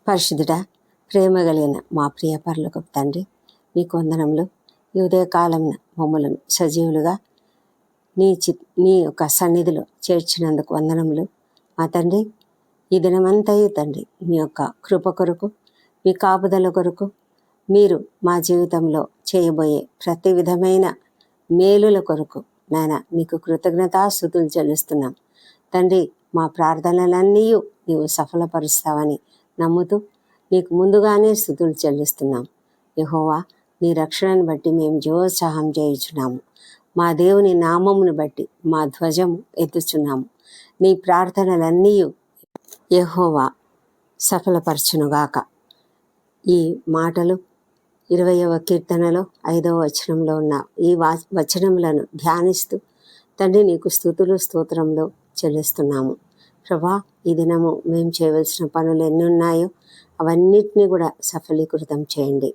పరిశుద్ధుడా, ప్రేమ కలిగిన మా ప్రియ పరలోకపు తండ్రి, నీకు వందనములు. ఈ ఉదయకాలం మమ్మలను సజీవులుగా నీ యొక్క సన్నిధిలో చేర్చినందుకు వందనములు. మా తండ్రి, ఈ దినమంతయు తండ్రి మీ యొక్క కృప కొరకు, మీ కాపుదల కొరకు, మీరు మా జీవితంలో చేయబోయే ప్రతి విధమైన మేలుల కొరకు నాయన మీకు కృతజ్ఞతాస్తుతులు చెల్లిస్తున్నాం తండ్రి. మా ప్రార్థనలన్నీ నీవు సఫలపరుస్తావని నమ్ముతూ నీకు ముందుగానే స్తుతులు చెల్లిస్తున్నాం. యెహోవా, నీ రక్షణను బట్టి మేము జయోత్సాహం చేయుచున్నాము. మా దేవుని నామమును బట్టి మా ధ్వజము ఎత్తుచున్నాము. నీ ప్రార్థనలన్నీ యెహోవా సఫలపరచునుగాక. ఈ మాటలు 20వ కీర్తనలో 5వ వచనంలో ఉన్న ఈ వచనములను ధ్యానిస్తూ తండ్రి నీకు స్తుతులు స్తోత్రములు చెల్లిస్తున్నాము. ప్రభా, ఈ దినము మేము చేయవలసిన పనులు ఎన్ని ఉన్నాయో అవన్నిటినీ కూడా సఫలీకృతం చేయండి.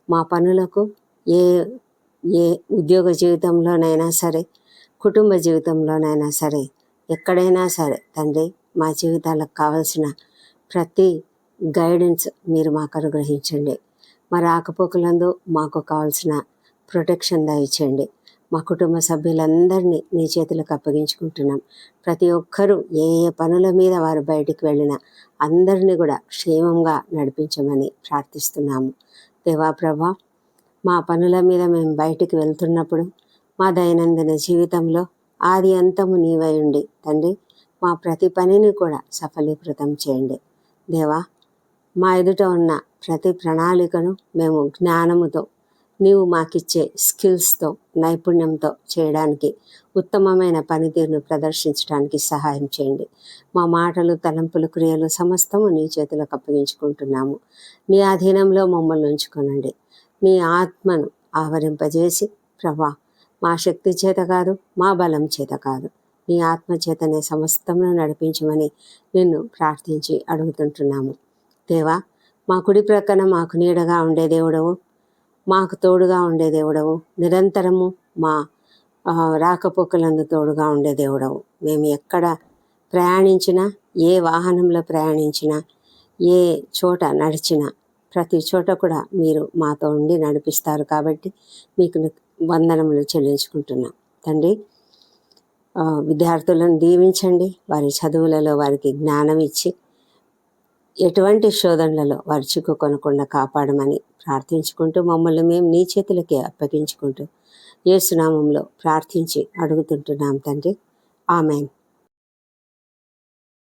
మా పనులకు ఏ ఏ ఉద్యోగ జీవితంలోనైనా సరే, కుటుంబ జీవితంలోనైనా సరే, ఎక్కడైనా సరే తండ్రి, మా జీవితాలకు కావలసిన ప్రతి గైడెన్స్ మీరు మాకు అనుగ్రహించండి. మా రాకపోకలందు మాకు కావాల్సిన ప్రొటెక్షన్ దయచేయండి. మా కుటుంబ సభ్యులందరినీ నీ చేతులకు అప్పగించుకుంటున్నాం. ప్రతి ఒక్కరూ ఏ ఏ పనుల మీద వారు బయటికి వెళ్ళినా అందరినీ కూడా క్షేమంగా నడిపించమని ప్రార్థిస్తున్నాము. దేవా ప్రభా, మా పనుల మీద మేము బయటికి వెళ్తున్నప్పుడు మా దైనందిన జీవితంలో ఆది అంతము నీవై ఉండి తండ్రి, మా ప్రతి పనిని కూడా సఫలీకృతం చేయండి. దేవా, మా ఎదుట ఉన్న ప్రతి ప్రణాళికను మేము జ్ఞానముతో, నీవు మాకిచ్చే స్కిల్స్తో, నైపుణ్యంతో చేయడానికి, ఉత్తమమైన పనితీరును ప్రదర్శించడానికి సహాయం చేయండి. మా మాటలు, తలంపులు, క్రియలు సమస్తము నీ చేతులకు అప్పగించుకుంటున్నాము. నీ అధీనంలో మమ్మల్ని ఉంచుకొనండి. నీ ఆత్మను ఆవరింపజేసి ప్రభా, మా శక్తి చేత కాదు, మా బలం చేత కాదు, నీ ఆత్మ చేతనే సమస్తమును నడిపించమని నిన్ను ప్రార్థించి అడుగుతుంటున్నాము. దేవా, మా కుడి ప్రక్కన మాకు నీడగా ఉండే దేవుడవు, మాకు తోడుగా ఉండే దేవుడవు, నిరంతరము మా రాకపోకలందు తోడుగా ఉండే దేవుడవు. మేము ఎక్కడ ప్రయాణించినా, ఏ వాహనంలో ప్రయాణించినా, ఏ చోట నడిచినా ప్రతి చోట కూడా మీరు మాతో ఉండి నడిపిస్తారు. కాబట్టి మీకు వందనములు చెల్లించుకుంటున్నాం తండ్రి. విద్యార్థులను దీవించండి. వారి చదువులలో వారికి జ్ఞానం ఇచ్చి ఎటువంటి శోధనలలో వారు చిక్కుకొనకుండా కాపాడమని ప్రార్థించుకుంటూ మమ్మల్ని మేము నీ చేతులకే అప్పగించుకుంటూ యేసు నామములో ప్రార్థించి అడుగుతుంటున్నాం తండ్రి. ఆమెన్.